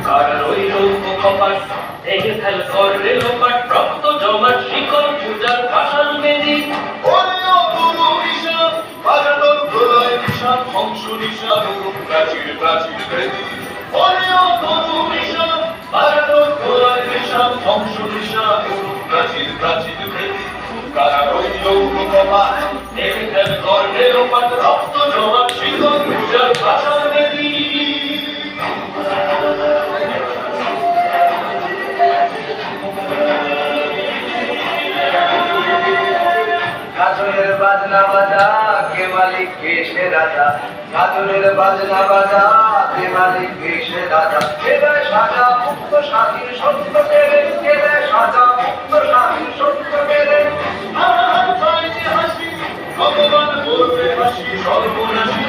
আর রইল কপাট ভেঙে ফেল করলে লোপাট রক্ত জমাট শিকল পূজার ভাষণ বেদি ধ্বংস নিশা প্রাচীর প্রাচীর বেদি ধ্বংস নিশা প্রাচীর প্রাচীর বেদি কারা রইল কপাট ভেঙে ফেল করলে লোপাট রক্ত জমাট শিকল পূজার ভাষণ বেদি গাজনের বাজনা বাজা কে মালিক কে সে রাজা গাজনের বাজনা বাজা কে মালিক কে সে রাজা কে দেয় সাজা মুক্ত স্বাধীন সত্য পেরে কে দেয় সাজা মুক্ত স্বাধীন সত্য পেরে ভগবান বলবে হাসি সর্বনাশী